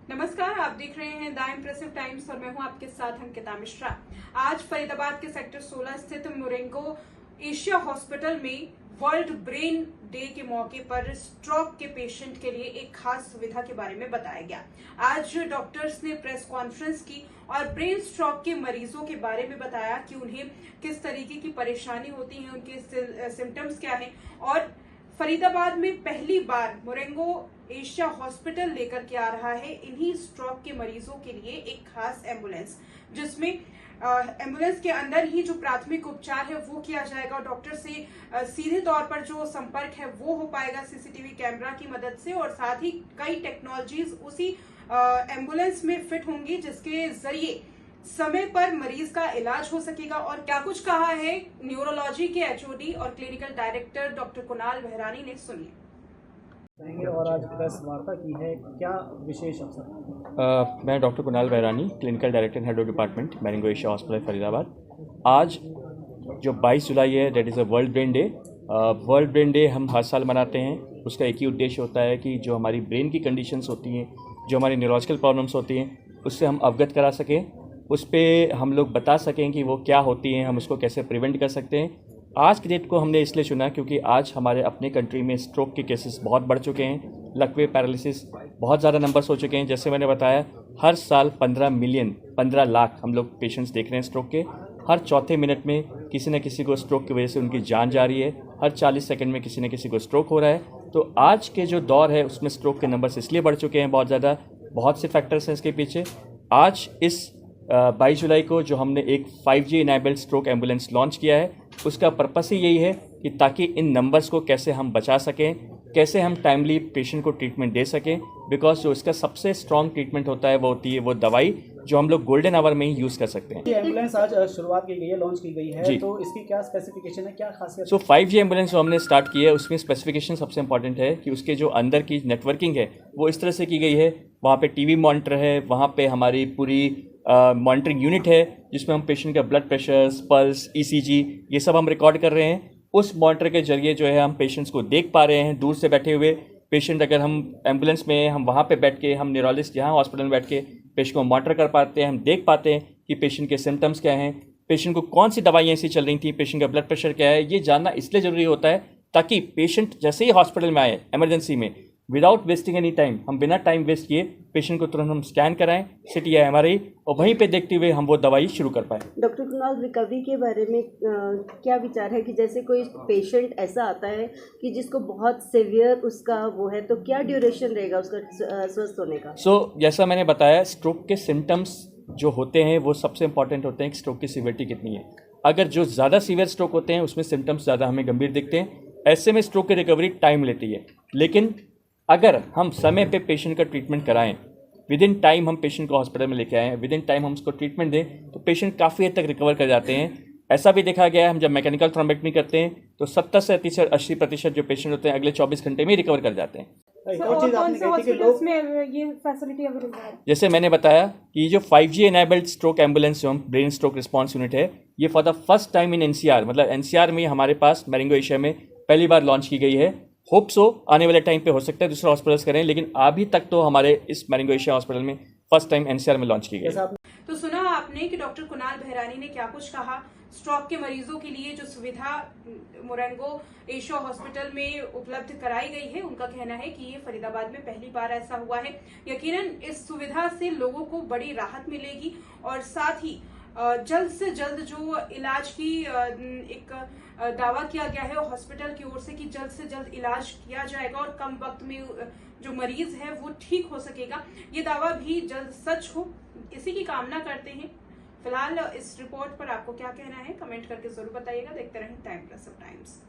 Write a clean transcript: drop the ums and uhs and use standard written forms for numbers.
नमस्कार, आप देख रहे हैं द इम्प्रेसिव टाइम्स और मैं हूं आपके साथ अंकिता मिश्रा। आज फरीदाबाद के सेक्टर 16 स्थित मोरेंगो एशिया हॉस्पिटल में वर्ल्ड ब्रेन डे के मौके पर स्ट्रोक के पेशेंट के लिए एक खास सुविधा के बारे में बताया गया। आज डॉक्टर्स ने प्रेस कॉन्फ्रेंस की और ब्रेन स्ट्रोक के मरीजों के बारे में बताया कि उन्हें किस तरीके की परेशानी होती है, उनके सिम्टम्स क्या हैं। और फरीदाबाद में पहली बार मोरेंगो एशिया हॉस्पिटल लेकर के आ रहा है इन्हीं स्ट्रोक के मरीजों के लिए एक खास एम्बुलेंस, जिसमें एम्बुलेंस के अंदर ही जो प्राथमिक उपचार है वो किया जाएगा। डॉक्टर से सीधे तौर पर जो संपर्क है वो हो पाएगा सीसीटीवी कैमरा की मदद से, और साथ ही कई टेक्नोलॉजीज उसी एम्बुलेंस में फिट होंगी जिसके जरिए समय पर मरीज का इलाज हो सकेगा। और क्या कुछ कहा है न्यूरोलॉजी के एचओडी और clinical director doctor Kunal Behrani ने, सुनिए। और आज प्रेस वार्ता की है, क्या विशेष अवसर? मैं doctor Kunal Behrani, clinical director head of department Marengo Asia hospital Faridabad. आज जो 22 जुलाई है, that is a world brain day. World brain day हम हर साल मनाते हैं। उसका एक ही उद्देश्य होता है कि जो हमारी ब्रेन की कंडीशंस होती हैं, जो हमारी न्यूरोलॉजिकल प्रॉब्लम्स होती हैं, उससे हम अवगत करा सकें, उस पर हम लोग बता सकें कि वो क्या होती हैं, हम उसको कैसे प्रिवेंट कर सकते हैं। आज की डेट को हमने इसलिए चुना क्योंकि आज हमारे अपने कंट्री में स्ट्रोक के केसेस बहुत बढ़ चुके हैं, लकवे पैरालिसिस बहुत ज़्यादा नंबर्स हो चुके हैं। जैसे मैंने बताया, हर साल 15 लाख हम लोग पेशेंट्स देख रहे हैं स्ट्रोक के। हर चौथे मिनट में किसी न किसी को स्ट्रोक की वजह से उनकी जान जा रही है। हर 40 सेकंड में किसी न किसी को स्ट्रोक हो रहा है। तो आज के जो दौर है उसमें स्ट्रोक के नंबर्स इसलिए बढ़ चुके हैं बहुत ज़्यादा, बहुत से फैक्टर्स हैं इसके पीछे। आज इस 22 जुलाई को जो हमने एक 5G enabled stroke ambulance launch किया है, उसका पर्पस ही यही है कि ताकि इन नंबर्स को कैसे हम बचा सकें, कैसे हम टाइमली पेशेंट को ट्रीटमेंट दे सकें। बिकॉज जो इसका सबसे स्ट्रॉन्ग ट्रीटमेंट होता है वो होती है वो दवाई जो हम लोग गोल्डन आवर में ही यूज़ कर सकते हैं। ये एम्बुलेंस आज शुरुआत की गई है, लॉन्च की गई है, तो इसकी क्या स्पेसिफिकेशन है, क्या खासियत? 5G एम्बुलेंस जो हमने स्टार्ट की है उसमें स्पेसिफिकेशन सबसे इंपॉर्टेंट है कि उसके जो अंदर की नेटवर्किंग है वो इस तरह से की गई है। वहाँ पे टीवी मॉनिटर है, वहाँ पे हमारी पूरी मॉनिटरिंग यूनिट है जिसमें हम पेशेंट का ब्लड प्रेशर, पल्स, ECG ये सब हम रिकॉर्ड कर रहे हैं। उस मॉनिटर के जरिए जो है हम पेशेंट्स को देख पा रहे हैं दूर से बैठे हुए। पेशेंट अगर हम एम्बुलेंस में हम वहाँ पे बैठ के, हम न्यूरोलॉजिस्ट यहाँ हॉस्पिटल में बैठ के पेशेंट को मॉनिटर कर पाते हैं, हम देख पाते हैं कि पेशेंट के सिम्टम्स क्या हैं, पेशेंट को कौन सी दवाइयाँ ऐसी चल रही थी, पेशेंट का ब्लड प्रेशर क्या है। ये जानना इसलिए ज़रूरी होता है ताकि पेशेंट जैसे ही हॉस्पिटल में आए इमरजेंसी में, विदाउट वेस्टिंग एनी टाइम, हम बिना टाइम वेस्ट किए पेशेंट को तुरंत हम स्कैन कराएं CT या MRI, और वहीं पे देखते हुए हम वो दवाई शुरू कर पाएँ। डॉक्टर कुणाल, रिकवरी के बारे में क्या विचार है कि जैसे कोई पेशेंट ऐसा आता है कि जिसको बहुत सीवियर उसका वो है, तो क्या ड्यूरेशन रहेगा उसका स्वस्थ होने का? जैसा मैंने बताया, स्ट्रोक के सिम्टम्स जो होते हैं वो सबसे इंपॉर्टेंट होते हैं कि स्ट्रोक की सीवियरिटी कितनी है। अगर जो ज़्यादा सीवियर स्ट्रोक होते हैं उसमें सिम्टम्स ज़्यादा हमें गंभीर दिखते हैं, ऐसे में स्ट्रोक की रिकवरी टाइम लेती है। लेकिन अगर हम समय पे पेशेंट का ट्रीटमेंट कराएं, विद इन टाइम हम पेशेंट को हॉस्पिटल में लेके आएँ, विद इन टाइम हम उसको ट्रीटमेंट दें, तो पेशेंट काफ़ी हद तक रिकवर कर जाते हैं। ऐसा भी देखा गया है, हम जब मैकेनिकल थ्रोम्बेक्टमी करते हैं तो 70 से 80% जो पेशेंट होते हैं अगले 24 घंटे में रिकवर कर जाते हैं। जैसे मैंने बताया कि जो 5G इनेबल्ड स्ट्रोक एम्बुलेंस जो हम ब्रेन स्ट्रोक रिस्पॉन्स यूनिट है, ये for the first time in NCR, मतलब NCR में हमारे पास मोरेंगो एशिया में पहली बार लॉन्च की गई है। होप सो आने वाले टाइम पे हो सकता है दूसरे हॉस्पिटल्स करें, लेकिन अभी तक तो हमारे इस मोरेंगो एशिया हॉस्पिटल में फर्स्ट टाइम NCR में लॉन्च की गई है। तो सुना आपने कि डॉक्टर कुणाल बेहरानी ने क्या कुछ कहा। स्ट्रोक के मरीजों के लिए जो सुविधा मोरेंगो एशिया हॉस्पिटल में उपलब्ध कराई गई है, उनका कहना है कि ये फरीदाबाद में पहली बार ऐसा हुआ है। यकीनन इस सुविधा से लोगों को बड़ी राहत मिलेगी और साथ ही जल्द से जल्द जो इलाज की एक दावा किया गया है हॉस्पिटल की ओर से कि जल्द से जल्द इलाज किया जाएगा और कम वक्त में जो मरीज है वो ठीक हो सकेगा, ये दावा भी जल्द सच हो, इसी की कामना करते हैं। फिलहाल इस रिपोर्ट पर आपको क्या कहना है कमेंट करके जरूर बताइएगा। देखते रहें द इम्प्रेसिव टाइम्स।